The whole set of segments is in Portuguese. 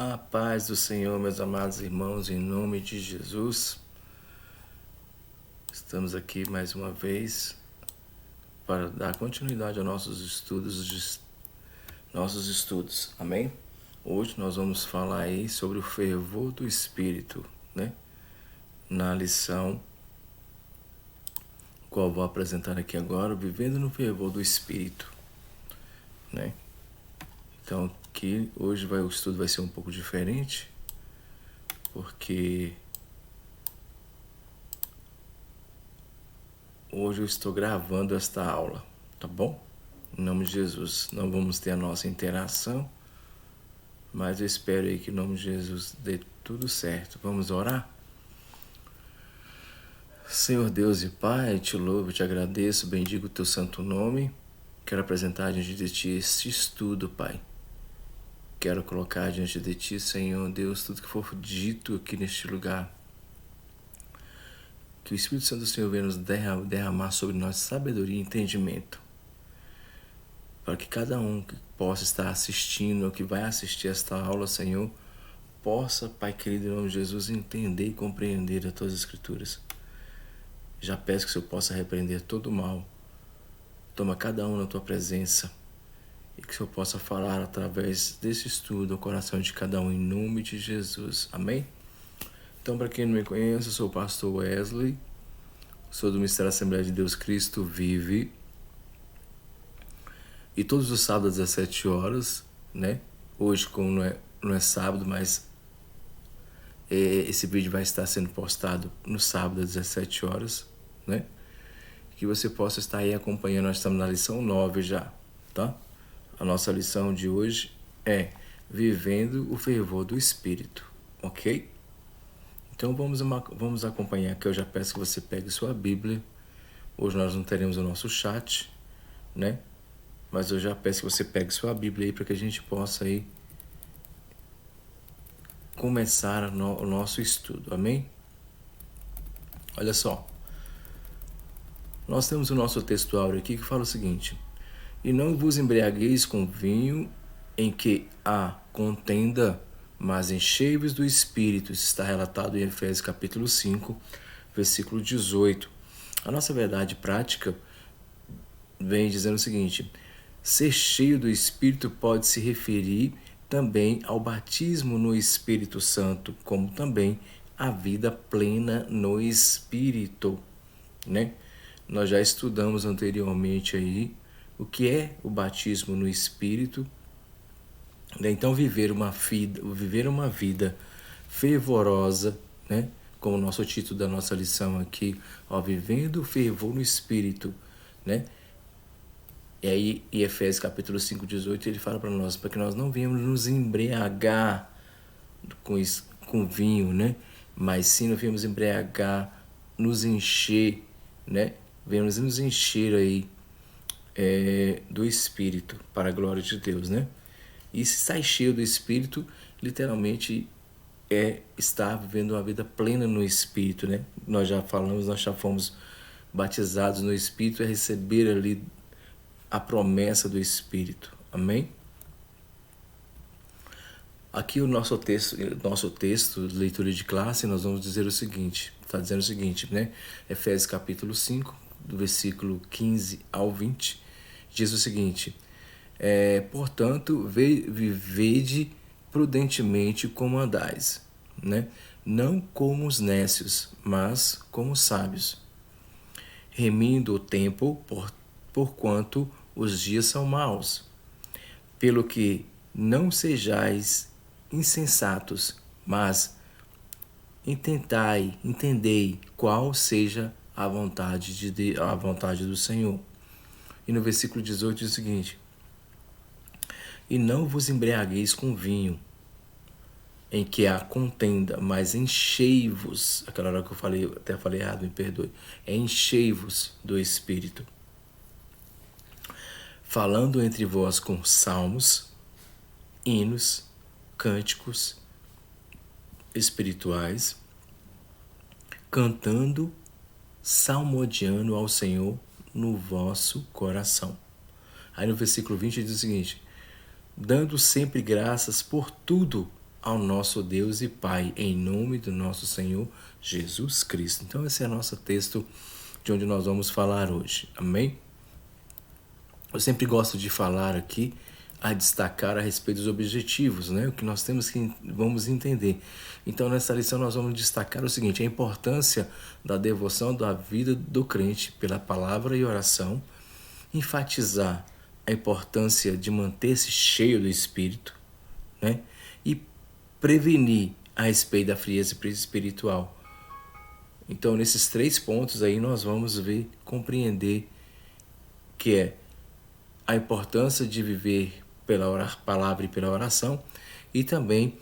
A paz do Senhor, meus amados irmãos, em nome de Jesus. Estamos aqui mais uma vez para dar continuidade aos nossos estudos. Amém? Hoje nós vamos falar aí sobre o fervor do Espírito, né? Na lição qual eu vou apresentar aqui agora, vivendo no fervor do Espírito, né? Então, aqui hoje o estudo vai ser um pouco diferente, porque hoje eu estou gravando esta aula, tá bom? Em nome de Jesus, não vamos ter a nossa interação, mas eu espero aí que em nome de Jesus dê tudo certo. Vamos orar? Senhor Deus e Pai, te louvo, te agradeço, bendigo o teu santo nome. Quero apresentar diante de ti este estudo, Pai. Quero colocar diante de ti, Senhor Deus, tudo que for dito aqui neste lugar. Que o Espírito Santo do Senhor venha nos derramar sobre nós sabedoria e entendimento. Para que cada um que possa estar assistindo ou que vai assistir esta aula, Senhor, possa, Pai querido, em nome de Jesus, entender e compreender as tuas escrituras. Já peço que o Senhor possa repreender todo o mal. Toma cada um na tua presença e que o Senhor possa falar através desse estudo ao coração de cada um, em nome de Jesus. Amém? Então, para quem não me conhece, eu sou o pastor Wesley, sou do Ministério Assembleia de Deus Cristo Vive. E todos os sábados às 17 horas, né? Hoje, como não é sábado, mas esse vídeo vai estar sendo postado no sábado às 17 horas, né? Que você possa estar aí acompanhando. Nós estamos na lição 9 já, tá? A nossa lição de hoje é Vivendo o Fervor do Espírito, ok? Então vamos acompanhar aqui. Eu já peço que você pegue sua Bíblia. Hoje nós não teremos o nosso chat, né? Mas eu já peço que você pegue sua Bíblia aí para que a gente possa aí começar o nosso estudo, amém? Olha só. Nós temos o nosso textuário aqui que fala o seguinte: E não vos embriagueis com vinho em que há contenda, mas enchei-vos do Espírito. Isso está relatado em Efésios capítulo 5, versículo 18. A nossa verdade prática vem dizendo o seguinte: ser cheio do Espírito pode se referir também ao batismo no Espírito Santo, como também a vida plena no Espírito, né? Nós já estudamos anteriormente aí o que é o batismo no Espírito. Então, viver uma vida fervorosa, né? Como o nosso título da nossa lição aqui, vivendo o fervor no Espírito, né? E aí, em Efésios capítulo 5, 18, ele fala para nós, para que nós não venhamos nos embriagar com vinho, né? Mas sim, nós venhamos embriagar, nos encher, né? Venhamos nos encher aí do Espírito, para a glória de Deus, né? E se sai cheio do Espírito, literalmente estar vivendo uma vida plena no Espírito, né? Nós já falamos, nós já fomos batizados no Espírito, receber ali a promessa do Espírito, amém? Aqui o nosso texto, leitura de classe, nós vamos dizer o seguinte, está dizendo o seguinte, né? Efésios capítulo 5, do versículo 15 ao 20, diz o seguinte: portanto, vivede prudentemente como andais, né? Não como os nécios, mas como os sábios, remindo o tempo, porquanto os dias são maus. Pelo que não sejais insensatos, mas entendei qual seja a vontade do Senhor. E no versículo 18 diz o seguinte: E não vos embriagueis com vinho, em que há contenda, mas enchei-vos, aquela hora que eu até falei errado, me perdoe, enchei-vos do Espírito, falando entre vós com salmos, hinos, cânticos espirituais, cantando, salmodiando ao Senhor no vosso coração. Aí no versículo 20 diz o seguinte: dando sempre graças por tudo ao nosso Deus e Pai, em nome do nosso Senhor Jesus Cristo. Então esse é o nosso texto de onde nós vamos falar hoje. Amém? Eu sempre gosto de falar aqui, a destacar a respeito dos objetivos, né? O que nós temos que vamos entender. Então, nessa lição, nós vamos destacar o seguinte: a importância da devoção da vida do crente pela palavra e oração, enfatizar a importância de manter-se cheio do Espírito, né? E prevenir a respeito da frieza espiritual. Então, nesses 3 pontos aí, nós vamos ver, compreender que é a importância de viver pela palavra e pela oração, e também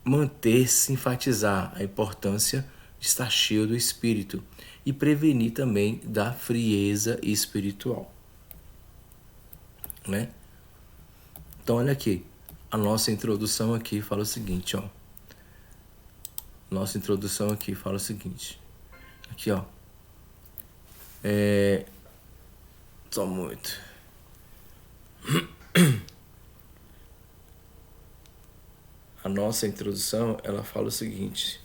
manter-se, enfatizar a importância de estar cheio do Espírito e prevenir também da frieza espiritual, né? Então olha aqui, a nossa introdução aqui fala o seguinte, ó. Nossa introdução aqui fala o seguinte. Aqui, ó. Só muito. A nossa introdução, ela fala o seguinte: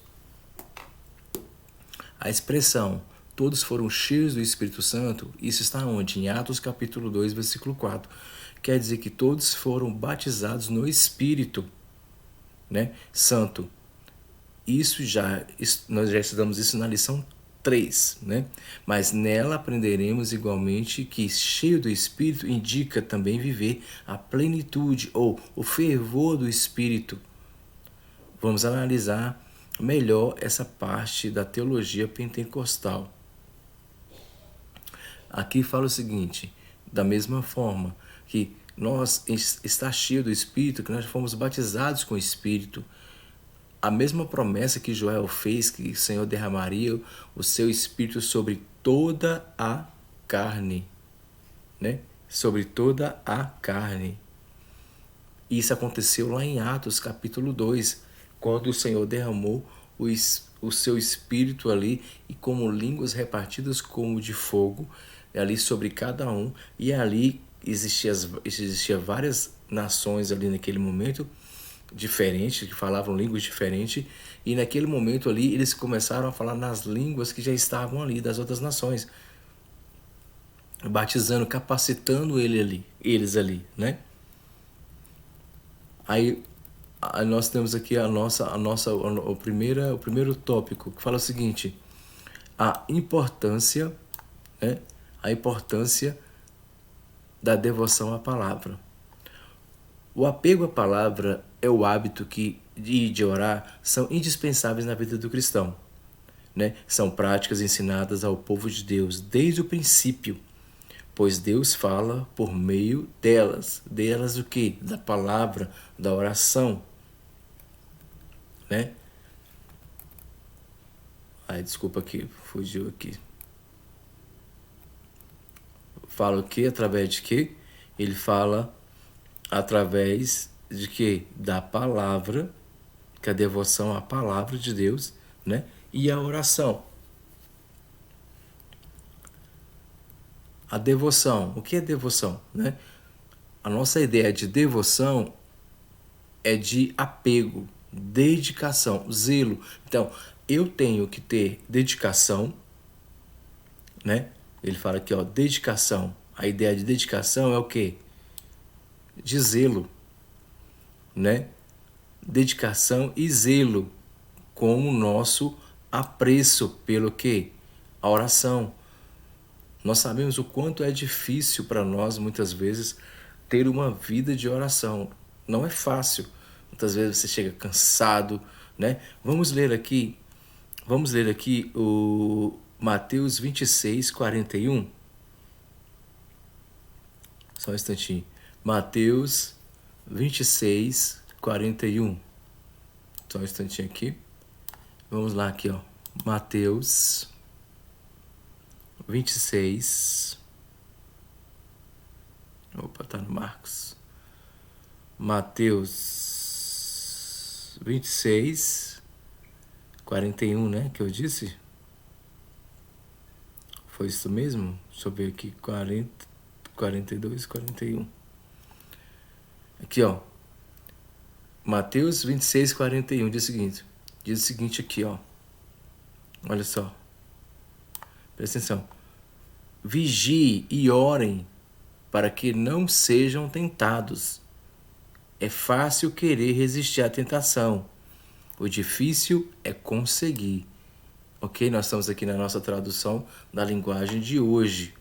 a expressão todos foram cheios do Espírito Santo, isso está onde? Em Atos capítulo 2, versículo 4. Quer dizer que todos foram batizados no Espírito, né, Santo. Nós já estudamos isso na lição 3, né? Mas nela aprenderemos igualmente que cheio do Espírito indica também viver a plenitude ou o fervor do Espírito. Vamos analisar melhor essa parte da teologia pentecostal. Aqui fala o seguinte: da mesma forma que nós está cheio do Espírito, que nós fomos batizados com o Espírito, a mesma promessa que Joel fez, que o Senhor derramaria o seu Espírito sobre toda a carne, né? Sobre toda a carne. Isso aconteceu lá em Atos capítulo 2, quando o Senhor derramou o seu Espírito ali, e como línguas repartidas como de fogo, ali sobre cada um, e ali existia várias nações ali naquele momento, diferentes, que falavam línguas diferentes, e naquele momento ali eles começaram a falar nas línguas que já estavam ali, das outras nações, batizando, capacitando eles ali, né? Aí nós temos aqui o primeiro tópico, que fala o seguinte: a importância, né? A importância da devoção à palavra. O apego à palavra é o hábito de orar são indispensáveis na vida do cristão, né? São práticas ensinadas ao povo de Deus desde o princípio, pois Deus fala por meio delas. Delas o quê? Da palavra, da oração, né? Ai, desculpa que fugiu aqui. Fala o quê? Através de quê? Ele fala através de quê? Da palavra, que é a devoção à palavra de Deus, né? E a oração. A devoção. O que é devoção, né? A nossa ideia de devoção é de apego, dedicação, zelo. Então, eu tenho que ter dedicação, né? Ele fala aqui, ó, dedicação. A ideia de dedicação é o quê? De zelo, né? Dedicação e zelo com o nosso apreço pelo quê? A oração. Nós sabemos o quanto é difícil para nós, muitas vezes, ter uma vida de oração. Não é fácil. Muitas vezes você chega cansado, né? Vamos ler aqui o Mateus 26, 41. Só um instantinho. Mateus 26, 41. Só um instantinho aqui. Vamos lá aqui, ó. Mateus 26. Opa, tá no Marcos. Mateus 26, 41, né? Que eu disse? Foi isso mesmo? Deixa eu ver aqui. 42, 41. Aqui, ó. Mateus 26, 41 diz o seguinte aqui, ó. Olha só. Presta atenção. Vigiem e orem para que não sejam tentados. É fácil querer resistir à tentação. O difícil é conseguir. Ok? Nós estamos aqui na nossa tradução da linguagem de hoje.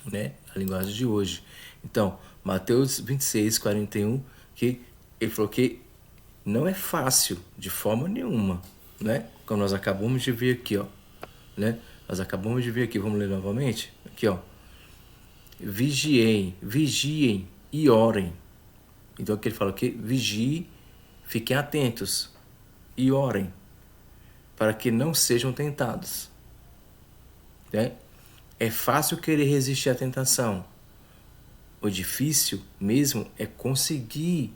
Né? A linguagem de hoje. Então, Mateus 26, 41, que ele falou que não é fácil de forma nenhuma. Né? Como nós acabamos de ver aqui, ó. Né? Nós acabamos de ver aqui, vamos ler novamente? Aqui, ó. Vigiem e orem. Então aqui ele fala que vigiem, fiquem atentos e orem para que não sejam tentados. Né? É fácil querer resistir à tentação. O difícil mesmo é conseguir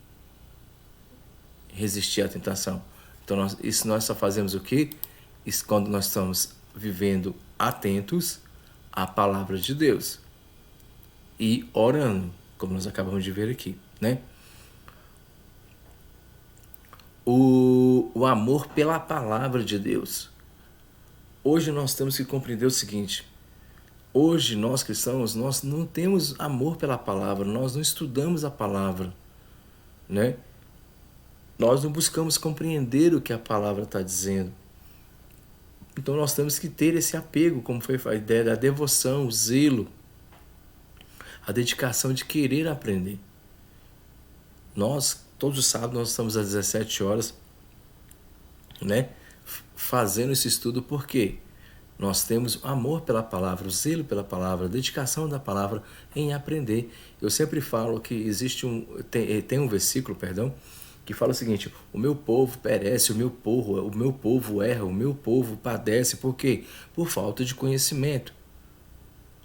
resistir à tentação. Então nós só fazemos o quê? Isso quando nós estamos vivendo atentos à palavra de Deus e orando, como nós acabamos de ver aqui, né? O amor pela palavra de Deus. Hoje nós temos que compreender o seguinte: hoje nós cristãos, nós não temos amor pela palavra, nós não estudamos a palavra, né? Nós não buscamos compreender o que a palavra está dizendo. Então nós temos que ter esse apego, como foi a ideia da devoção, o zelo, a dedicação de querer aprender. Nós, todos os sábados, nós estamos às 17 horas, né, fazendo esse estudo, porque nós temos amor pela palavra, o zelo pela palavra, a dedicação da palavra em aprender. Eu sempre falo que existe tem um versículo, que fala o seguinte: o meu povo perece, o meu povo erra, o meu povo padece. Por quê? Por falta de conhecimento.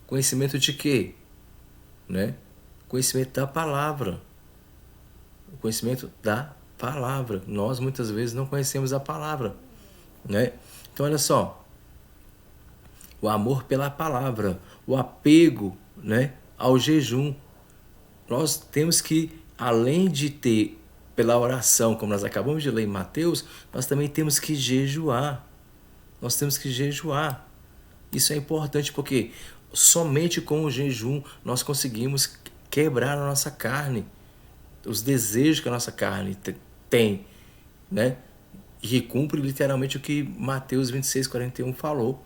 Conhecimento de quê? Né? Conhecimento da palavra. O conhecimento da palavra. Nós muitas vezes não conhecemos a palavra, né? Então olha só, o amor pela palavra, o apego, né, ao jejum. Nós temos que, além de ter pela oração, como nós acabamos de ler em Mateus, nós também temos que jejuar. Nós temos que jejuar. Isso é importante porque somente com o jejum nós conseguimos quebrar a nossa carne, os desejos que a nossa carne tem, né? E cumpre literalmente o que Mateus 26, 41 falou.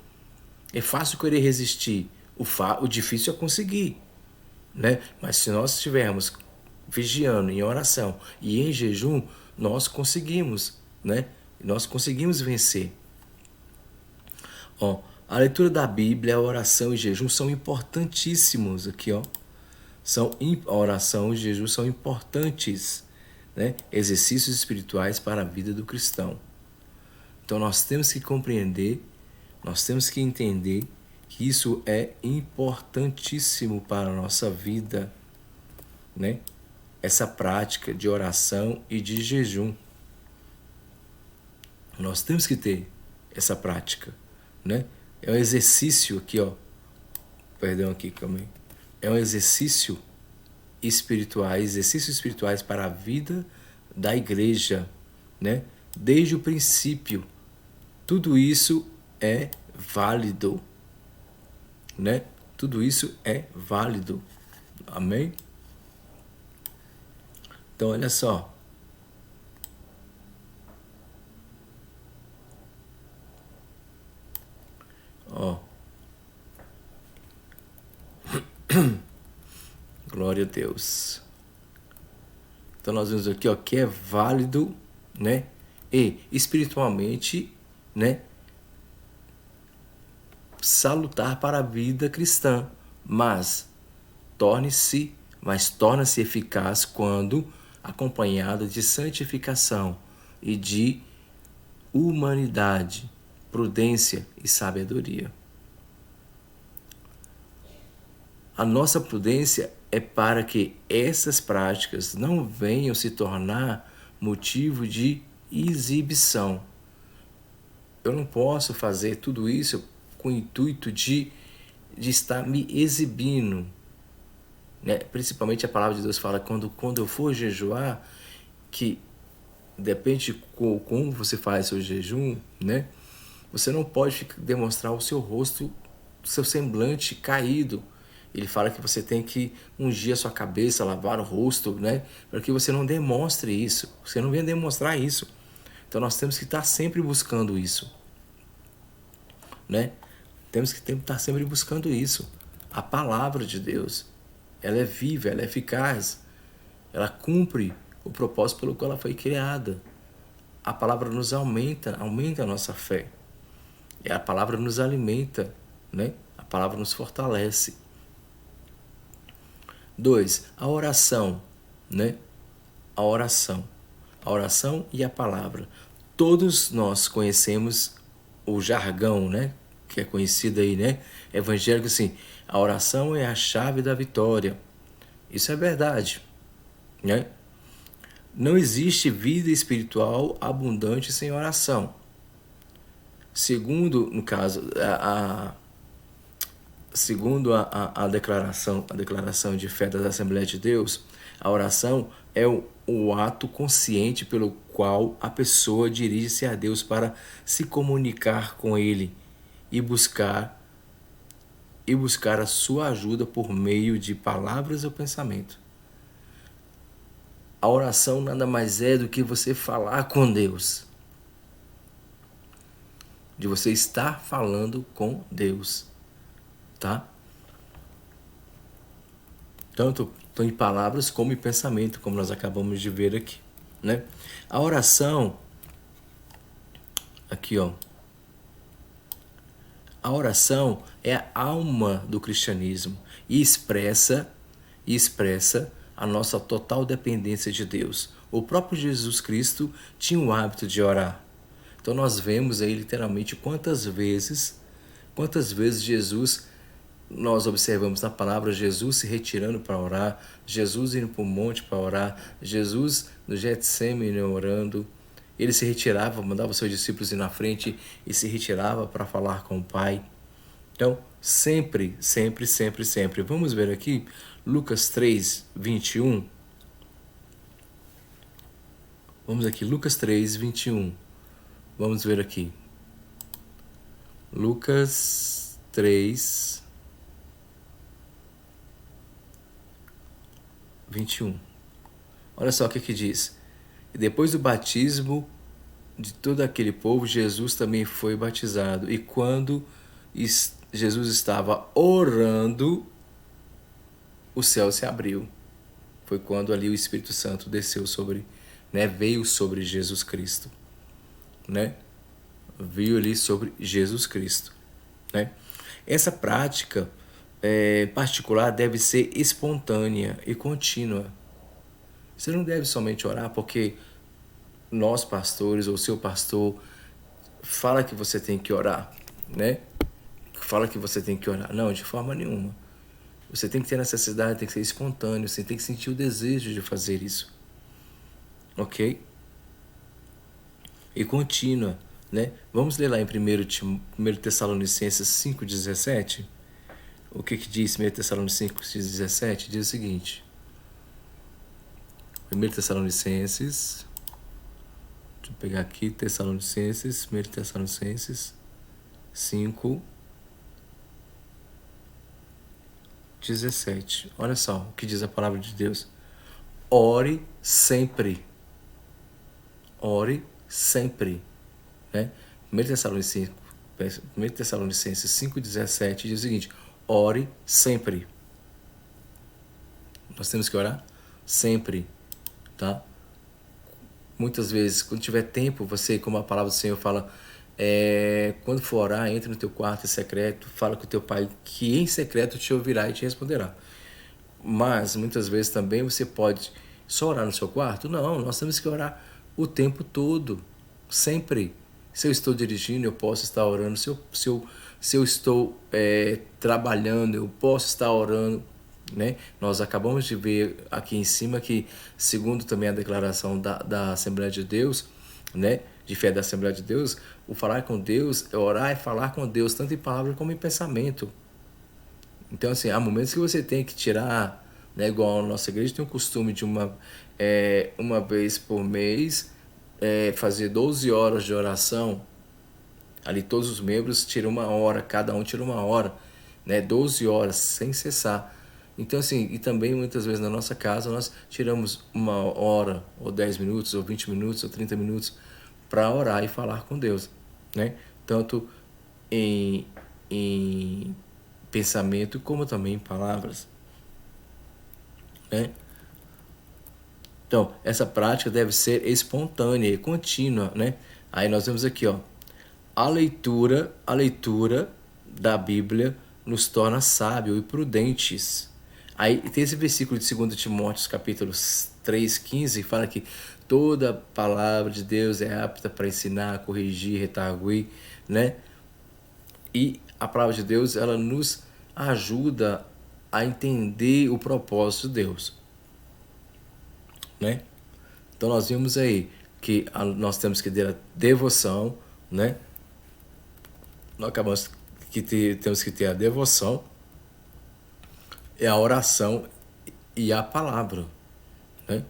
É fácil querer resistir, o difícil é conseguir, né? Mas se nós estivermos vigiando em oração e em jejum, nós conseguimos, né? Nós conseguimos vencer. Ó, a leitura da Bíblia, a oração e jejum são importantíssimos aqui, ó. A oração e jejum são importantes, né? Exercícios espirituais para a vida do cristão. Então nós temos que compreender, nós temos que entender que isso é importantíssimo para a nossa vida, né? Essa prática de oração e de jejum. Nós temos que ter essa prática, né? É um exercício aqui, ó. Perdão aqui, calma aí. É um exercícios espirituais para a vida da igreja, né? Desde o princípio, tudo isso é válido, né? Tudo isso é válido. Amém? Então, olha só. Ó. Glória a Deus. Então nós vemos aqui, ó, que é válido, né? E espiritualmente, né, salutar para a vida cristã, mas torna-se eficaz quando acompanhada de santificação e de humanidade, prudência e sabedoria. A nossa prudência é para que essas práticas não venham se tornar motivo de exibição. Eu não posso fazer tudo isso com o intuito de estar me exibindo, né? Principalmente a palavra de Deus fala quando eu for jejuar, que depende de como você faz seu jejum, né? Você não pode demonstrar o seu rosto, o seu semblante caído. Ele fala que você tem que ungir a sua cabeça, lavar o rosto, né? Para que você não demonstre isso. Você não venha demonstrar isso. Então nós temos que estar sempre buscando isso, né? Temos que estar sempre buscando isso. A palavra de Deus, ela é viva, ela é eficaz. Ela cumpre o propósito pelo qual ela foi criada. A palavra nos aumenta a nossa fé. E a palavra nos alimenta, né? A palavra nos fortalece. 2, a oração, né? A oração. A oração e a palavra. Todos nós conhecemos o jargão, né? Que é conhecido aí, né? Evangélico, assim, a oração é a chave da vitória. Isso é verdade, né? Não existe vida espiritual abundante sem oração. Segundo, no caso, segundo a declaração de fé da Assembleia de Deus, a oração é o ato consciente pelo qual a pessoa dirige-se a Deus para se comunicar com Ele e buscar a sua ajuda por meio de palavras ou pensamento. A oração nada mais é do que você falar com Deus. De você estar falando com Deus, tá? Tanto em palavras como em pensamento, como nós acabamos de ver aqui, né? A oração, aqui ó, a oração é a alma do cristianismo e expressa a nossa total dependência de Deus. O próprio Jesus Cristo tinha o hábito de orar. Então nós vemos aí literalmente quantas vezes Jesus, nós observamos na palavra Jesus se retirando para orar, Jesus indo para o monte para orar, Jesus no Getsêmani orando. Ele se retirava, mandava os seus discípulos ir na frente e se retirava para falar com o Pai. Então, sempre. Vamos ver aqui Lucas 3, 21. Vamos aqui, Lucas 3, 21. Vamos ver aqui. Lucas 3, 21. Olha só o que diz. E depois do batismo de todo aquele povo, Jesus também foi batizado. E quando Jesus estava orando, o céu se abriu. Foi quando ali o Espírito Santo desceu sobre, né, veio sobre Jesus Cristo, né? Veio ali sobre Jesus Cristo, né? Essa prática particular deve ser espontânea e contínua. Você não deve somente orar porque nós pastores ou seu pastor fala que você tem que orar, né? Fala que você tem que orar. Não, de forma nenhuma. Você tem que ter necessidade, tem que ser espontâneo, você tem que sentir o desejo de fazer isso. Ok? E contínua, né? Vamos ler lá em 1 Tessalonicenses 5,17. O que diz 1 Tessalonicenses 5,17? Diz o seguinte. 1 Tessalonicenses, deixa eu pegar aqui, 1 Tessalonicenses 5, 17. Olha só o que diz a palavra de Deus. Ore sempre. Ore sempre. Né? 1 Tessalonicenses 5,17 diz o seguinte. Ore sempre. Nós temos que orar sempre. Tá? Muitas vezes, quando tiver tempo, você, como a palavra do Senhor fala, quando for orar, entre no teu quarto em secreto, fala com o teu pai, que em secreto te ouvirá e te responderá. Mas, muitas vezes também, você pode só orar no seu quarto? Não, nós temos que orar o tempo todo, sempre. Se eu estou dirigindo, eu posso estar orando. Se eu estou trabalhando, eu posso estar orando. Né? Nós acabamos de ver aqui em cima que, segundo também a declaração da Assembleia de Deus, né? De fé da Assembleia de Deus, o falar com Deus, orar e falar com Deus, tanto em palavra como em pensamento. Então, assim, há momentos que você tem que tirar né? Igual a nossa igreja tem o costume de uma vez por mês fazer 12 horas de oração. Ali todos os membros tiram 1 hora, cada um tira 1 hora, né? 12 horas sem cessar. Então assim, e também muitas vezes na nossa casa nós tiramos 1 hora, ou 10 minutos, ou 20 minutos, ou 30 minutos para orar e falar com Deus, né? Tanto em pensamento como também em palavras, né? Então, essa prática deve ser espontânea e contínua, né? Aí nós vemos aqui, ó, a leitura da Bíblia nos torna sábios e prudentes. Aí tem esse versículo de 2 Timóteo, capítulo 3:15, fala que toda palavra de Deus é apta para ensinar, corrigir, redarguir, né? E a palavra de Deus, ela nos ajuda a entender o propósito de Deus, né? Então nós vimos aí que nós temos que ter a devoção, né? Nós acabamos temos que ter a devoção, a oração e a palavra, né?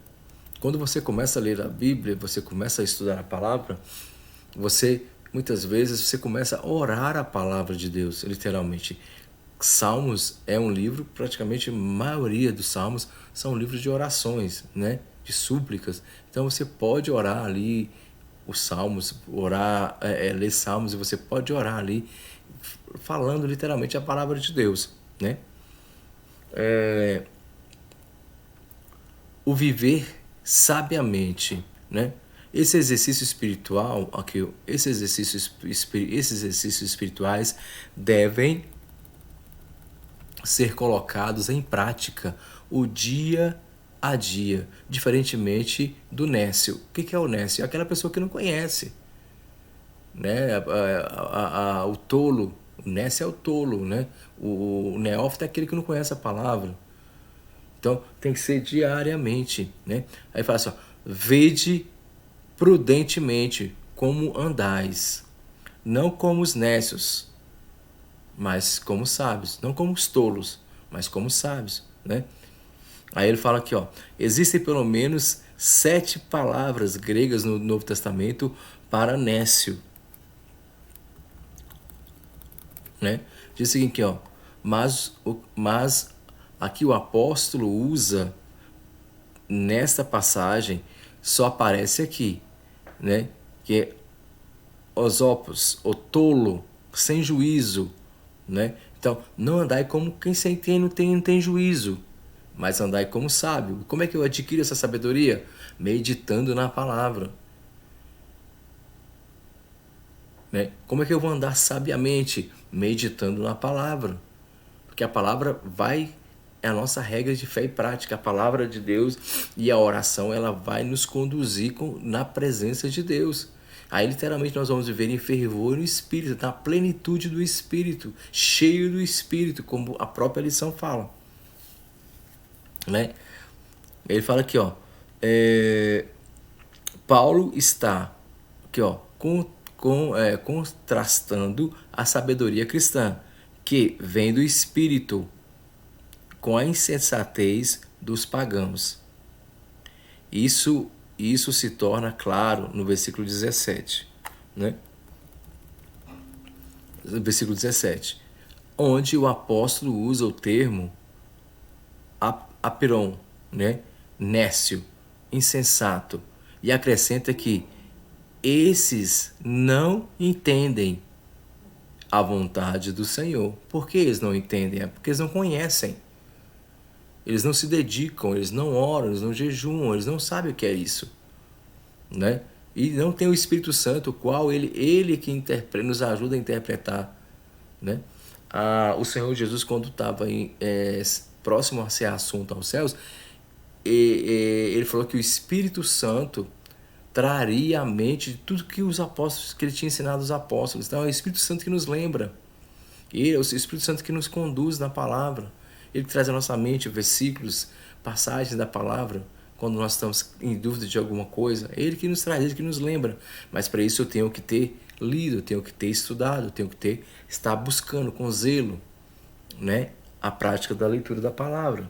Quando você começa a ler a Bíblia, você começa a estudar a palavra, muitas vezes você começa a orar a palavra de Deus, literalmente. Salmos é um livro, praticamente a maioria dos salmos são livros de orações, né? De súplicas. Então você pode orar ali os salmos, ler salmos, e você pode orar ali falando literalmente a palavra de Deus, né? O viver sabiamente, né? Esse exercício espiritual, aqui, esses exercícios espirituais devem ser colocados em prática o dia a dia, diferentemente do nécio. O que é o nécio? É aquela pessoa que não conhece, né? O tolo, o nécio é o tolo, né? O neófito é aquele que não conhece a palavra. Então tem que ser diariamente, né? Aí fala assim, ó, vede prudentemente como andais, não como os nécios, mas como sábios, não como os tolos, mas como sábios, né? Aí ele fala aqui, ó, existem pelo menos 7 palavras gregas no Novo Testamento para nécio, né? Diz o seguinte, ó, mas aqui o apóstolo usa nesta passagem, só aparece aqui, né? Que é osopos, o tolo, sem juízo, né? Então, não andai como quem sem tem não tem juízo, mas andai como sábio. Como é que eu adquiro essa sabedoria? Meditando na palavra, né? Como é que eu vou andar sabiamente? Meditando na palavra, porque a palavra é a nossa regra de fé e prática. A palavra de Deus e a oração, ela vai nos conduzir na presença de Deus. Aí literalmente nós vamos viver em fervor no Espírito, na plenitude do Espírito, cheio do Espírito, como a própria lição fala, né? Ele fala aqui, ó, Paulo está aqui, ó, contrastando a sabedoria cristã, que vem do Espírito, com a insensatez dos pagãos. Isso se torna claro no versículo 17, né? No versículo 17, onde o apóstolo usa o termo aperon, né? Nécio, insensato, e acrescenta que esses não entendem a vontade do Senhor. Por que eles não entendem? É porque eles não conhecem. Eles não se dedicam, eles não oram, eles não jejuam, eles não sabem o que é isso, né? E não tem o Espírito Santo, o qual ele que nos ajuda a interpretar, né? O Senhor Jesus, quando estava próximo a ser assunto aos céus, ele falou que o Espírito Santo traria à mente de tudo que os apóstolos, que ele tinha ensinado aos apóstolos. Então é o Espírito Santo que nos lembra, é o Espírito Santo que nos conduz na palavra. Ele traz à nossa mente versículos, passagens da palavra, quando nós estamos em dúvida de alguma coisa. É Ele que nos traz, Ele que nos lembra. Mas para isso eu tenho que ter lido, eu tenho que ter estudado, eu tenho que estar buscando com zelo, né, a prática da leitura da palavra.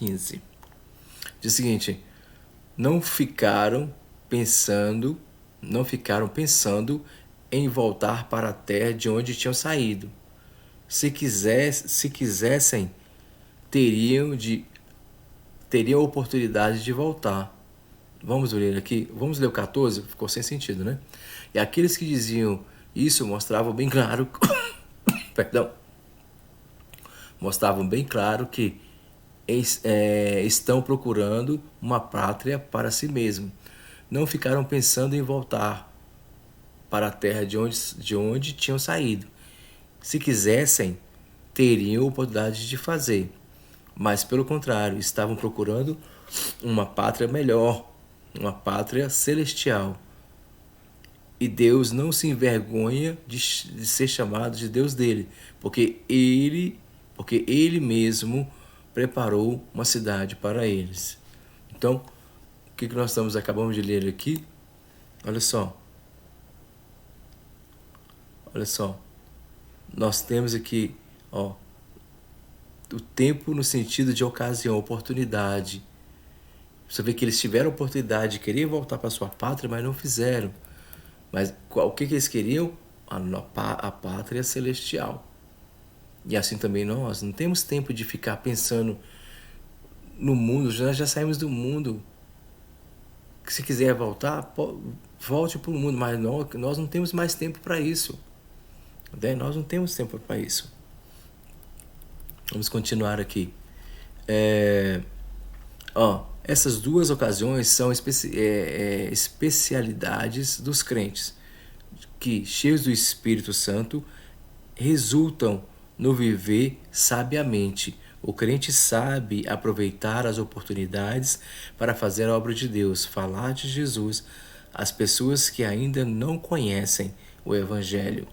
15. Diz o seguinte: não ficaram pensando em voltar para a terra de onde tinham saído. Se quisessem, teriam a oportunidade de voltar. Vamos ler aqui, vamos ler o 14, ficou sem sentido, né? E aqueles que diziam isso mostravam bem claro, que estão procurando uma pátria para si mesmo. Não ficaram pensando em voltar para a terra de onde tinham saído. Se quisessem, teriam oportunidade de fazer, mas pelo contrário, estavam procurando uma pátria melhor, uma pátria celestial. E Deus não se envergonha de ser chamado de Deus dele, porque ele mesmo preparou uma cidade para eles. Então, o que nós acabamos de ler aqui? Olha só. Nós temos aqui, o tempo no sentido de ocasião, oportunidade. Você vê que eles tiveram a oportunidade de querer voltar para sua pátria, mas não fizeram. Mas o que eles queriam? A pátria celestial. E assim também nós não temos tempo de ficar pensando no mundo. Nós já saímos do mundo. Se quiser voltar, volte para o mundo, mas nós não temos mais tempo para isso. Nós não temos tempo para isso. Vamos continuar aqui. Essas duas ocasiões são especialidades dos crentes, que, cheios do Espírito Santo, resultam no viver sabiamente. O crente sabe aproveitar as oportunidades para fazer a obra de Deus, falar de Jesus às pessoas que ainda não conhecem o Evangelho.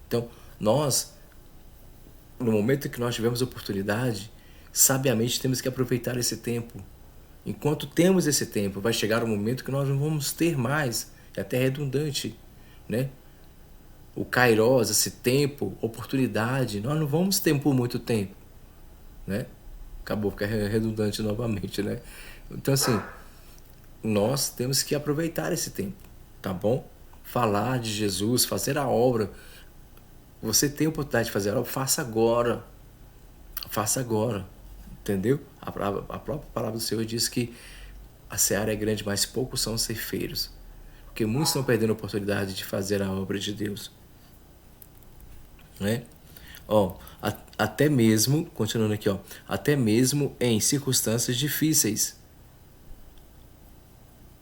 Então, nós, no momento em que nós tivemos oportunidade, sabiamente temos que aproveitar esse tempo. Enquanto temos esse tempo, vai chegar um momento que nós não vamos ter mais. É até redundante, né? O kairos, esse tempo, oportunidade, nós não vamos ter por muito tempo, né? Acabou ficar redundante novamente, né? Então, assim, nós temos que aproveitar esse tempo, tá bom? Falar de Jesus, fazer a obra. Você tem a oportunidade de fazer a obra, faça agora. Faça agora, entendeu? A própria palavra do Senhor diz que a seara é grande, mas poucos são os ceifeiros. Porque muitos estão perdendo a oportunidade de fazer a obra de Deus, né? Até mesmo, continuando aqui, até mesmo em circunstâncias difíceis,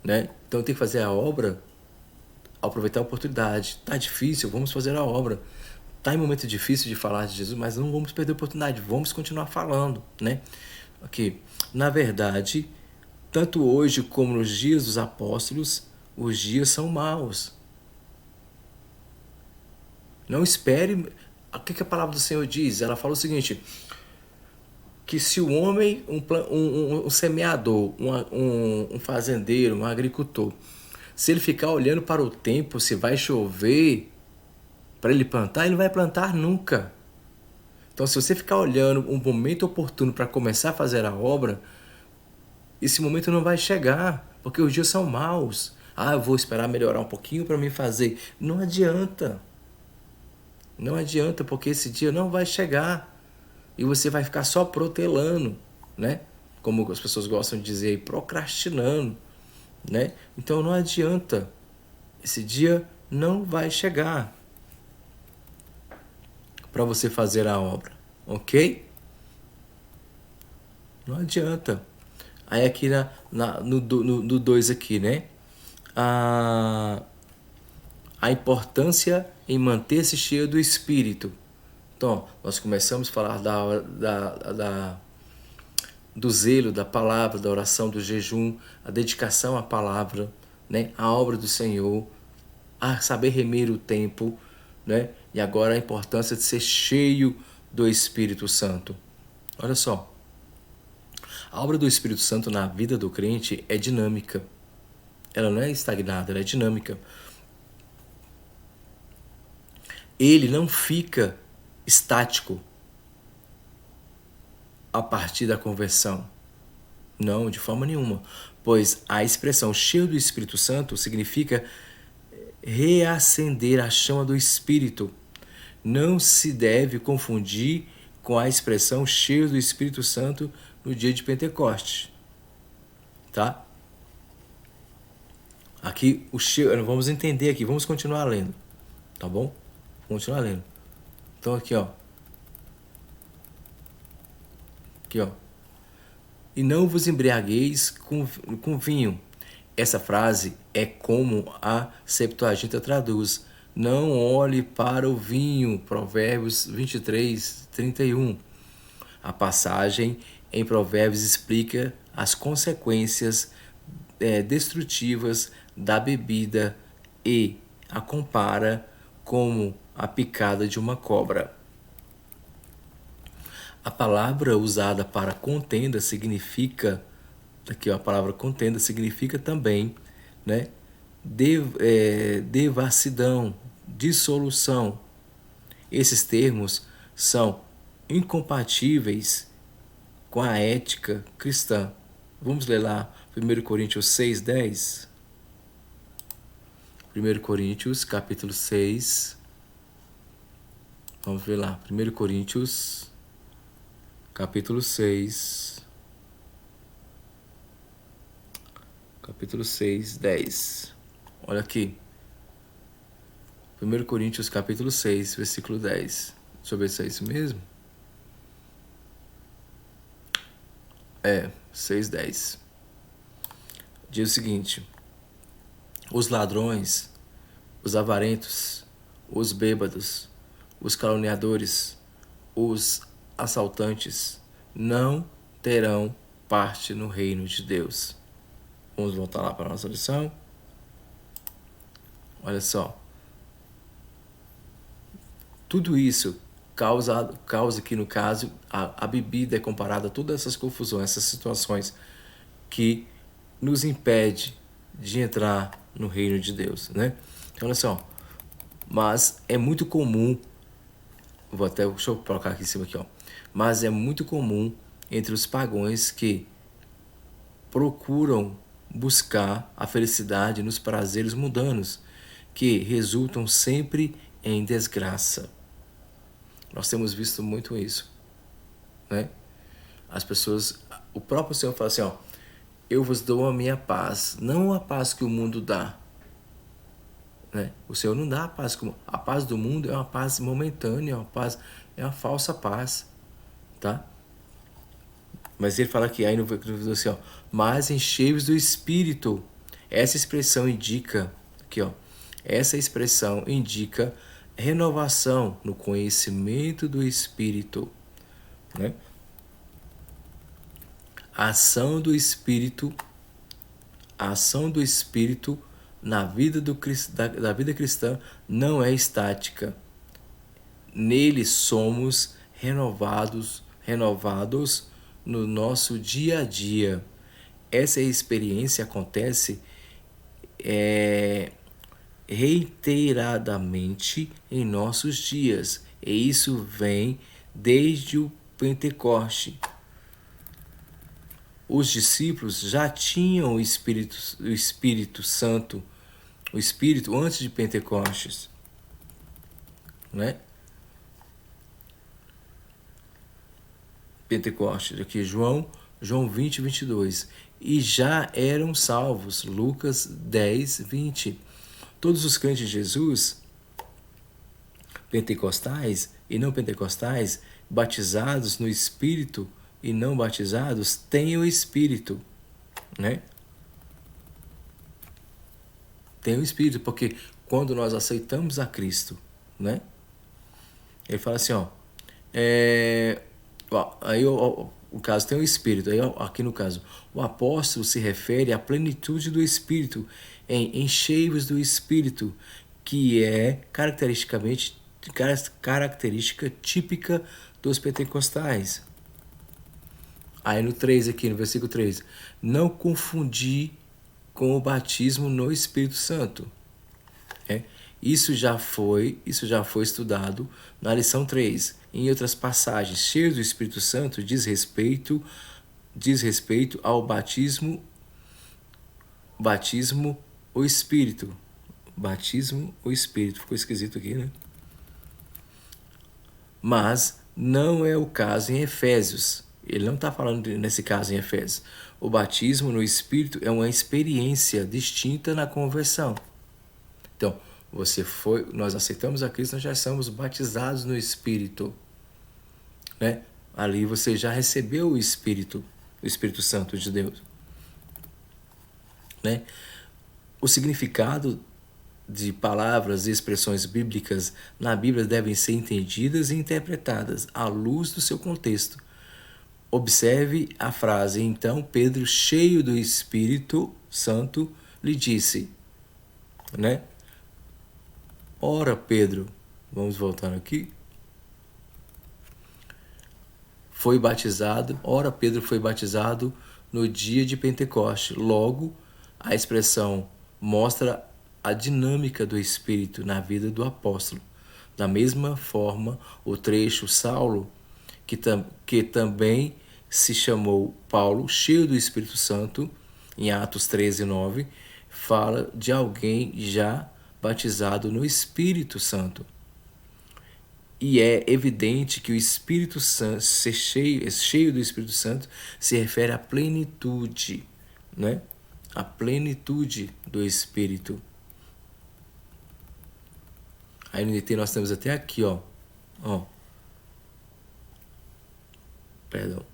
né? Então tem que fazer a obra, aproveitar a oportunidade. Tá difícil, vamos fazer a obra. Tá em momento difícil de falar de Jesus, mas não vamos perder a oportunidade, vamos continuar falando, né? Aqui, na verdade, tanto hoje como nos dias dos apóstolos, os dias são maus. Não espere. O que a palavra do Senhor diz? Ela fala o seguinte: que se o homem, um semeador, um fazendeiro, um agricultor, se ele ficar olhando para o tempo, se vai chover para ele plantar, ele não vai plantar nunca. Então, se você ficar olhando um momento oportuno para começar a fazer a obra, esse momento não vai chegar, porque os dias são maus. Eu vou esperar melhorar um pouquinho para me fazer. Não adianta. Não adianta, porque esse dia não vai chegar. E você vai ficar só protelando, né? Como as pessoas gostam de dizer aí, procrastinando, né? Então não adianta. Esse dia não vai chegar para você fazer a obra, ok? Não adianta. Aí aqui no 2 aqui, né? A importância em manter-se cheio do Espírito. Então, nós começamos a falar do zelo, da palavra, da oração, do jejum, a dedicação à palavra, né? A obra do Senhor, a saber remir o tempo, né? E agora a importância de ser cheio do Espírito Santo. Olha só, a obra do Espírito Santo na vida do crente é dinâmica. Ela não é estagnada, ela é dinâmica. Ele não fica estático a partir da conversão. Não, de forma nenhuma. Pois a expressão cheio do Espírito Santo significa reacender a chama do Espírito. Não se deve confundir com a expressão cheio do Espírito Santo no dia de Pentecostes. Tá? Aqui, o cheio, vamos entender aqui, vamos continuar lendo. Tá bom? Vamos continuar lendo. Então aqui, ó. Aqui, ó. E não vos embriagueis com vinho. Essa frase é como a Septuaginta traduz. Não olhe para o vinho. Provérbios 23, 31. A passagem em Provérbios explica as consequências destrutivas da bebida e a compara como a picada de uma cobra. A palavra usada para contenda significa, aqui ó, a palavra contenda significa também, né, devassidão, dissolução. Esses termos são incompatíveis com a ética cristã. Vamos ler lá 1 Coríntios 6:10. 1 Coríntios, capítulo 6. Vamos ver lá. 1 Coríntios, capítulo 6. Capítulo 6, 10. Olha aqui. 1 Coríntios, capítulo 6, versículo 10. Deixa eu ver se é isso mesmo. 6:10. Diz o seguinte: os ladrões, os avarentos, os bêbados, os caluniadores, os assaltantes não terão parte no reino de Deus. Vamos voltar lá para a nossa lição. Olha só. Tudo isso causa aqui no caso, a bebida é comparada a todas essas confusões, essas situações que nos impede de entrar no reino de Deus, né? Então, olha só. Mas é muito comum, deixa eu colocar aqui em cima aqui, ó. Mas é muito comum entre os pagãos que procuram buscar a felicidade nos prazeres mundanos, que resultam sempre em desgraça. Nós temos visto muito isso, né? As pessoas, o próprio Senhor fala assim, ó, eu vos dou a minha paz, não a paz que o mundo dá, né? O Senhor não dá a paz do mundo é uma paz momentânea, é uma falsa paz, tá? Mas ele fala aqui, aí no versículo assim, ó, mas enchei-vos do Espírito. Essa expressão indica, aqui ó, essa expressão indica renovação no conhecimento do Espírito, né? A ação do Espírito na vida da vida cristã não é estática. Nele somos renovados no nosso dia a dia. Essa experiência acontece reiteradamente em nossos dias, e isso vem desde o Pentecoste. Os discípulos já tinham o Espírito Santo, o Espírito antes de Pentecostes, né? Pentecostes, aqui João 20, 22. E já eram salvos, Lucas 10, 20. Todos os crentes de Jesus, pentecostais e não pentecostais, batizados no Espírito e não batizados, têm o Espírito, né? Tem o Espírito, porque quando nós aceitamos a Cristo, né? Ele fala assim, ó, aí o caso tem o Espírito, aí aqui no caso, o apóstolo se refere à plenitude do Espírito, em enchei-vos do Espírito, que é característica típica dos pentecostais. Aí no 3 aqui, no versículo 3, não confundir com o batismo no Espírito Santo. Isso já foi estudado na lição 3. Em outras passagens, cheios do Espírito Santo diz respeito diz respeito ao batismo ou Espírito. Batismo ou Espírito. Ficou esquisito aqui, né? Mas não é o caso em Efésios. Ele não está falando nesse caso em Efésios. O batismo no Espírito é uma experiência distinta na conversão. Então, nós aceitamos a Cristo, nós já somos batizados no Espírito, né? Ali você já recebeu o Espírito Santo de Deus, né? O significado de palavras e expressões bíblicas na Bíblia devem ser entendidas e interpretadas à luz do seu contexto. Observe a frase: então Pedro, cheio do Espírito Santo, lhe disse, né? Ora, Pedro, vamos voltar aqui. Pedro foi batizado no dia de Pentecoste. Logo, a expressão mostra a dinâmica do Espírito na vida do apóstolo. Da mesma forma, o trecho Saulo, que também se chamou Paulo, cheio do Espírito Santo, em Atos 13:9, fala de alguém já batizado no Espírito Santo. E é evidente que o Espírito Santo, ser cheio do Espírito Santo, se refere à plenitude, né? A plenitude do Espírito. Aí no NT nós temos até aqui, ó. Perdão.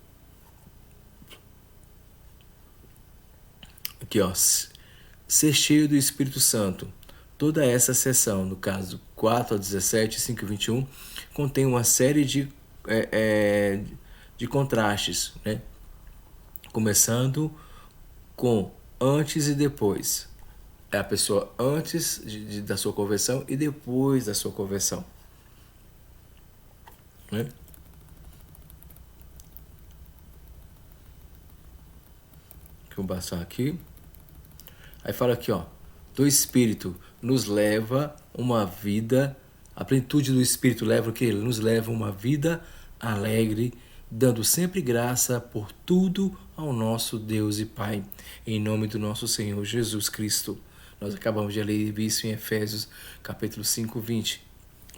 Aqui, ó. Ser cheio do Espírito Santo. Toda essa seção, no caso 4 a 17, 5 a 21, contém uma série de contrastes, né? Começando com antes e depois. É a pessoa antes da sua conversão e depois da sua conversão, né? Deixa eu passar aqui. Aí fala aqui, ó. Do Espírito nos leva uma vida, a plenitude do Espírito leva o que? Ele nos leva uma vida alegre, dando sempre graça por tudo ao nosso Deus e Pai, em nome do nosso Senhor Jesus Cristo. Nós acabamos de ler isso em Efésios capítulo 5, 20.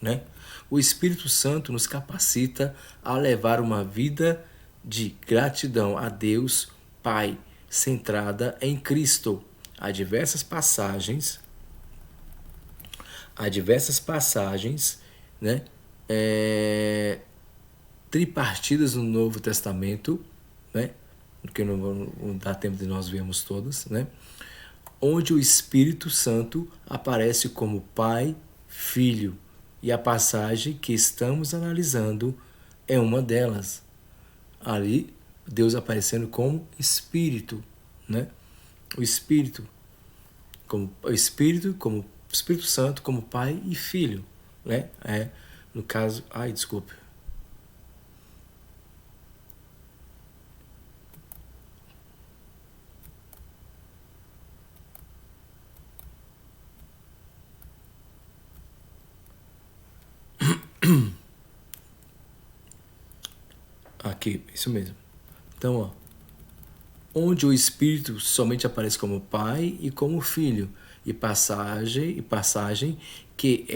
Né? O Espírito Santo nos capacita a levar uma vida de gratidão a Deus Pai, centrada em Cristo. Há diversas passagens, né, tripartidas no Novo Testamento, né, porque não dá tempo de nós vermos todas, né, onde o Espírito Santo aparece como Pai, Filho, e a passagem que estamos analisando é uma delas. Ali, Deus aparecendo como Espírito, né? O Espírito como Espírito Santo, como Pai e Filho, né? No caso, desculpe. Aqui, isso mesmo. Então, ó, onde o Espírito somente aparece como Pai e como Filho, e passagem que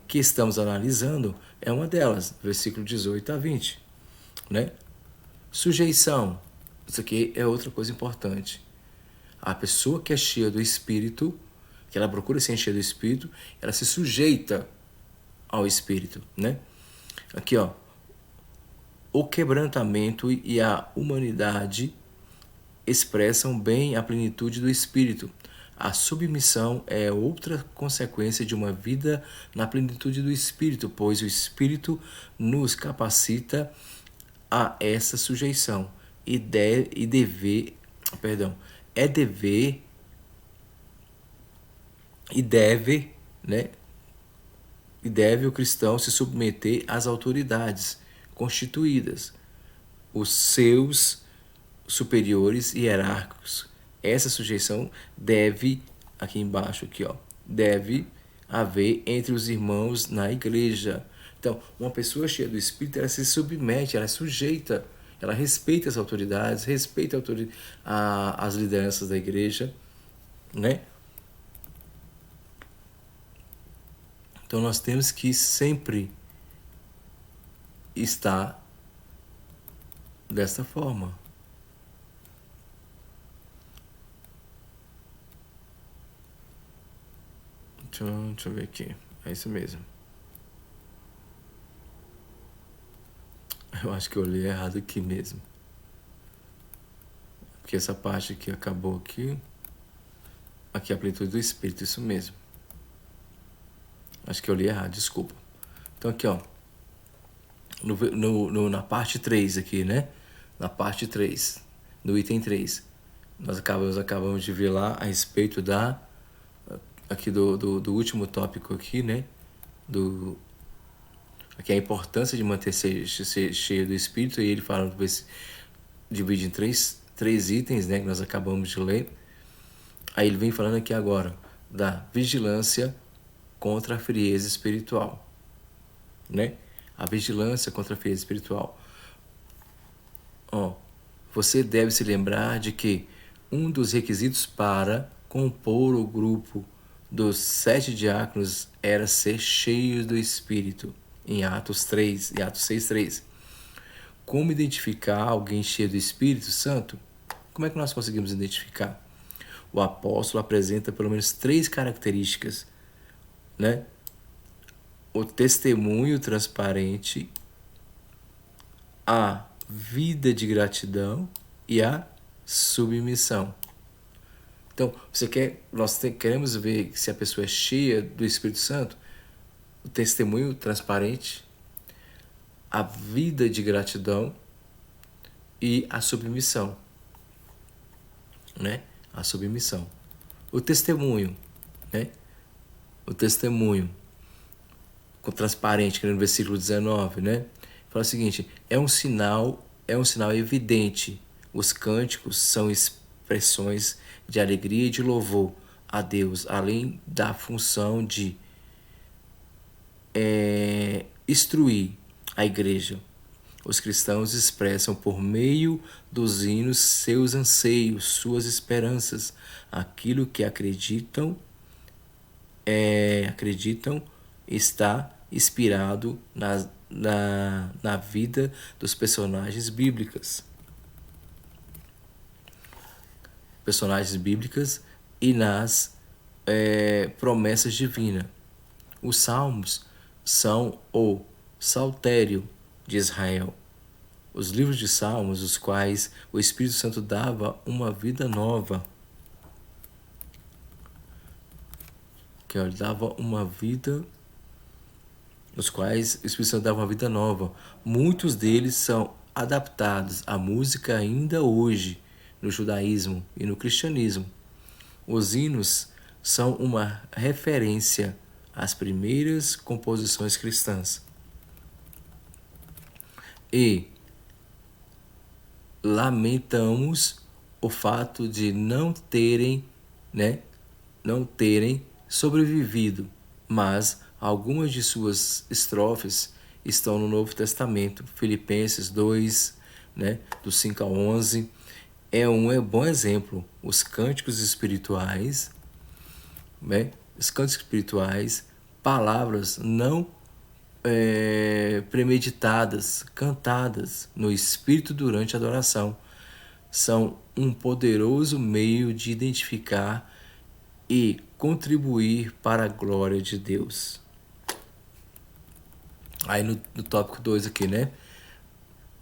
que estamos analisando é uma delas, versículo 18 a 20, né? Sujeição, isso aqui é outra coisa importante. A pessoa que é cheia do Espírito, que ela procura ser cheia do Espírito, ela se sujeita ao Espírito, né? Aqui, ó, o quebrantamento e a humanidade expressam bem a plenitude do Espírito. A submissão é outra consequência de uma vida na plenitude do Espírito, pois o Espírito nos capacita a essa sujeição e deve o cristão se submeter às autoridades constituídas, os seus superiores hierárquicos. Essa sujeição deve, aqui embaixo, aqui, ó, deve haver entre os irmãos na igreja. Então, uma pessoa cheia do Espírito, ela se submete, ela é sujeita. Ela respeita as autoridades, respeita as lideranças da igreja, né? Então nós temos que sempre estar desta forma. Deixa eu ver aqui. É isso mesmo. Eu acho que eu li errado aqui mesmo. Porque essa parte aqui acabou aqui. Aqui a plenitude do Espírito, isso mesmo. Acho que eu li errado, desculpa. Então aqui, ó. Na parte 3 aqui, né? Na parte 3, no item 3. Nós acabamos de ver lá a respeito aqui do último tópico aqui, né? Aqui a importância de manter ser cheio do Espírito, e ele fala, divide em três itens, né? Que nós acabamos de ler. Aí ele vem falando aqui agora da vigilância contra a frieza espiritual, né? A vigilância contra a frieza espiritual. Você deve se lembrar de que um dos requisitos para compor o grupo dos 7 diáconos era ser cheio do Espírito, em Atos 6:3. Como identificar alguém cheio do Espírito Santo? Como é que nós conseguimos identificar? O apóstolo apresenta pelo menos 3 características, né? O testemunho transparente, a vida de gratidão e a submissão. Então, nós queremos ver se a pessoa é cheia do Espírito Santo, o testemunho transparente, a vida de gratidão e a submissão, né? A submissão. O testemunho, né? O testemunho transparente, que no versículo 19, né? Fala o seguinte: é um sinal evidente. Os cânticos são expressões de alegria e de louvor a Deus, além da função de instruir a igreja. Os cristãos expressam por meio dos hinos seus anseios, suas esperanças, aquilo que acreditam está inspirado na vida dos personagens bíblicos. E nas promessas divinas. Os salmos são o saltério de Israel. Os livros de salmos, os quais o Espírito Santo dava uma vida nova. Ele dava uma vida, nos quais o Espírito Santo dava uma vida nova. Muitos deles são adaptados à música ainda hoje, no judaísmo e no cristianismo. Os hinos são uma referência às primeiras composições cristãs. E lamentamos o fato de não terem sobrevivido, mas algumas de suas estrofes estão no Novo Testamento. Filipenses 2, né, do 5 ao 11, é um bom exemplo. Os cânticos espirituais, né, palavras não premeditadas, cantadas no Espírito durante a adoração, são um poderoso meio de identificar e contribuir para a glória de Deus. Aí no tópico 2 aqui, né?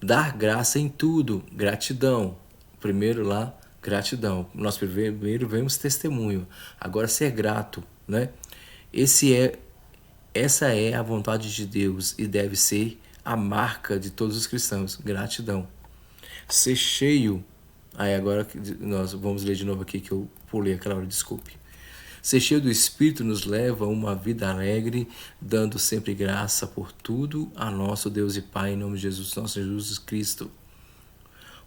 Dar graça em tudo, gratidão. Primeiro lá, gratidão. Nós primeiro vemos testemunho. Agora ser grato, né? Essa é a vontade de Deus e deve ser a marca de todos os cristãos. Gratidão. Ser cheio. Aí agora nós vamos ler de novo aqui que eu pulei aquela hora, desculpe. Ser cheio do Espírito nos leva a uma vida alegre, dando sempre graça por tudo a nosso Deus e Pai, em nome de nosso Jesus Cristo.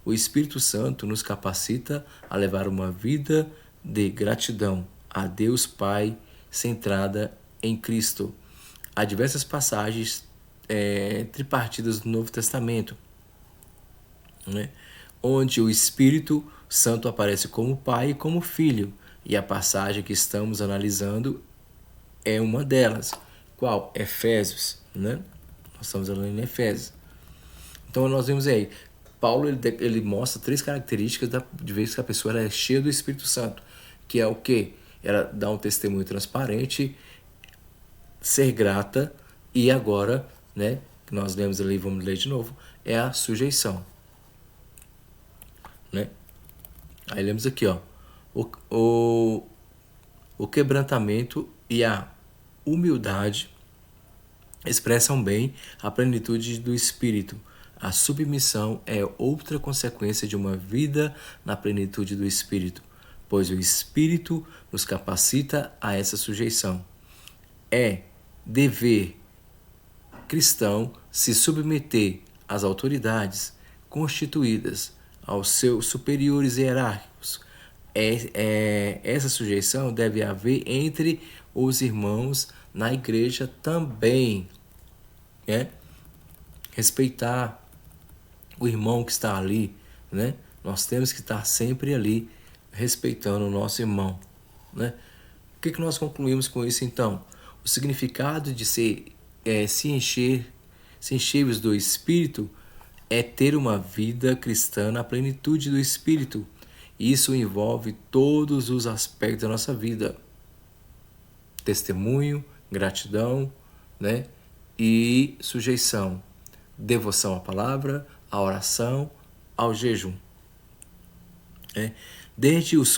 O Espírito Santo nos capacita a levar uma vida de gratidão a Deus Pai, centrada em Cristo. Há diversas passagens tripartidas do Novo Testamento, né? Onde o Espírito Santo aparece como Pai e como Filho. E a passagem que estamos analisando é uma delas. Qual? Efésios, né? Nós estamos lendo em Efésios. Então nós vemos aí, Paulo ele mostra 3 características de vez que a pessoa ela é cheia do Espírito Santo, que é o quê? Ela dá um testemunho transparente, ser grata e agora, né, nós lemos ali, vamos ler de novo, é a sujeição, né? Aí lemos aqui, ó, o quebrantamento e a humildade expressam bem a plenitude do Espírito. A submissão é outra consequência de uma vida na plenitude do Espírito, pois o Espírito nos capacita a essa sujeição. É dever cristão se submeter às autoridades constituídas aos seus superiores hierárquicos. Essa sujeição deve haver entre os irmãos na igreja também, né? Respeitar o irmão que está ali, né? Nós temos que estar sempre ali respeitando o nosso irmão, né? O que nós concluímos com isso então? O significado de se encher do Espírito é ter uma vida cristã na plenitude do Espírito. Isso envolve todos os aspectos da nossa vida: testemunho, gratidão, né? E sujeição, devoção à palavra, à oração, ao jejum. Desde os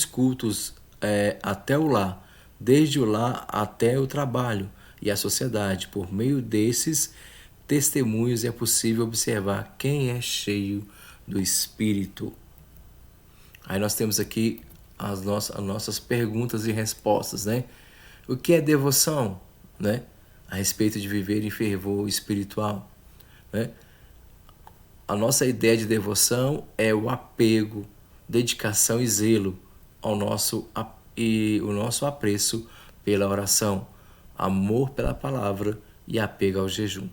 cultos até o lar, desde o lar até o trabalho e a sociedade. Por meio desses testemunhos é possível observar quem é cheio do Espírito. Aí nós temos aqui as nossas perguntas e respostas, né? O que é devoção, né? A respeito de viver em fervor espiritual, né? A nossa ideia de devoção é o apego, dedicação e zelo ao o nosso apreço pela oração, amor pela palavra e apego ao jejum.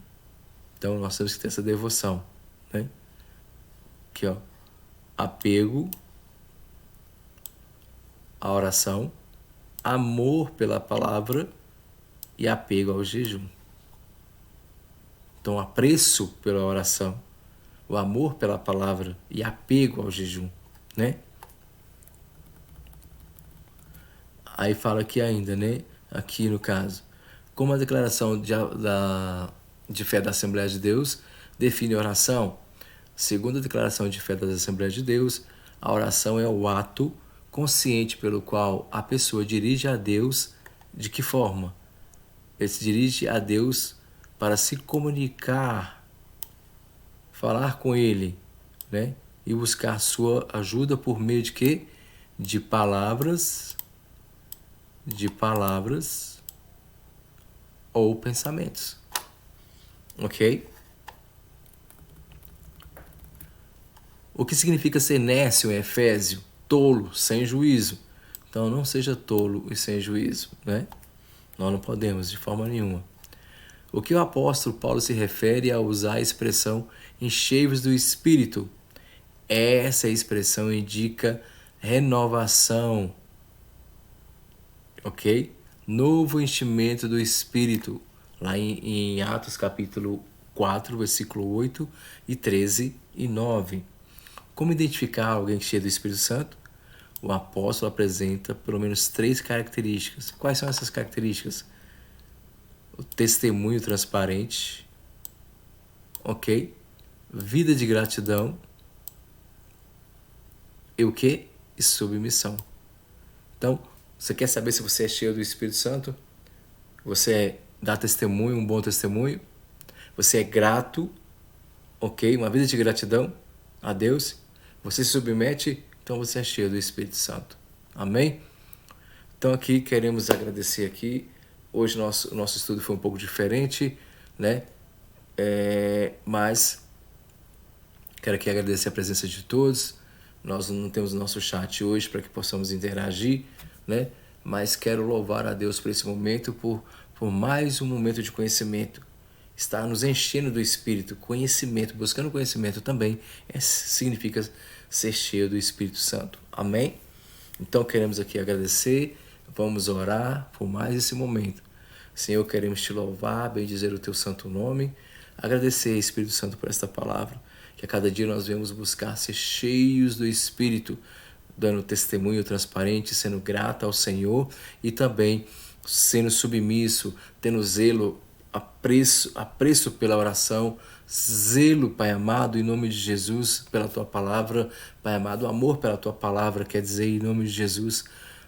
Então nós temos que ter essa devoção, né? Aqui, ó, apego à oração, amor pela palavra e apego ao jejum. Então, apreço pela oração, o amor pela palavra e apego ao jejum, né? Aí fala aqui ainda, né? Aqui no caso, como a declaração de fé da Assembleia de Deus define a oração. Segundo a declaração de fé da Assembleia de Deus, a oração é o ato consciente pelo qual a pessoa dirige a Deus. De que forma? Ele se dirige a Deus para se comunicar, falar com Ele, né? E buscar sua ajuda por meio de quê? De palavras ou pensamentos. Ok? O que significa ser nécio em Efésio? Tolo, sem juízo. Então não seja tolo e sem juízo, né? Nós não podemos de forma nenhuma. O que o apóstolo Paulo se refere ao usar a expressão enchei-vos do Espírito? Essa expressão indica renovação, ok? Novo enchimento do Espírito, lá em Atos capítulo 4, versículo 8 e 13 e 9. Como identificar alguém cheio do Espírito Santo? O apóstolo apresenta pelo menos 3 características. Quais são essas características? O testemunho transparente, ok? Vida de gratidão e o que? E submissão. Então, você quer saber se você é cheio do Espírito Santo? Você dá testemunho, um bom testemunho? Você é grato, ok? Uma vida de gratidão a Deus? Você se submete? Então você é cheio do Espírito Santo. Amém? Então aqui queremos agradecer aqui. Hoje o nosso estudo foi um pouco diferente, né? Mas quero aqui agradecer a presença de todos. Nós não temos o nosso chat hoje para que possamos interagir, né? Mas quero louvar a Deus por esse momento, por mais um momento de conhecimento estar nos enchendo do Espírito, conhecimento, buscando conhecimento também significa ser cheio do Espírito Santo. Amém? Então queremos aqui agradecer, vamos orar por mais esse momento. Senhor, queremos te louvar, bendizer o teu santo nome, agradecer, Espírito Santo, por esta palavra, que a cada dia nós venhamos buscar ser cheios do Espírito, dando testemunho transparente, sendo grato ao Senhor e também sendo submisso, tendo zelo, apreço pela oração, zelo, Pai amado, em nome de Jesus, pela Tua palavra, Pai amado, amor pela Tua palavra, quer dizer, em nome de Jesus,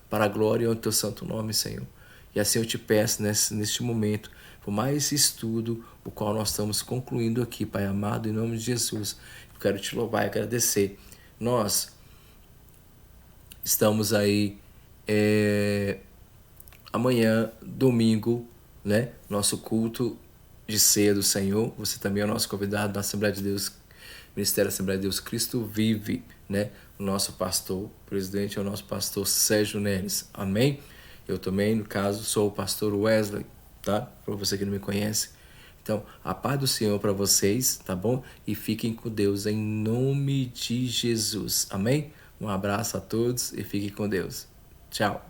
para a glória do Teu santo nome, Senhor. E assim eu te peço neste momento, por mais esse estudo, o qual nós estamos concluindo aqui, Pai amado, em nome de Jesus, eu quero te louvar e agradecer. Nós estamos aí amanhã, domingo, né? Nosso culto de ceia do Senhor. Você também é o nosso convidado da Assembleia de Deus, Ministério da Assembleia de Deus Cristo Vive, né? O nosso pastor, presidente é o nosso pastor Sérgio Neres. Amém? Eu também, no caso, sou o pastor Wesley, tá? Para você que não me conhece. Então, a paz do Senhor para vocês, tá bom? E fiquem com Deus em nome de Jesus. Amém? Um abraço a todos e fiquem com Deus. Tchau.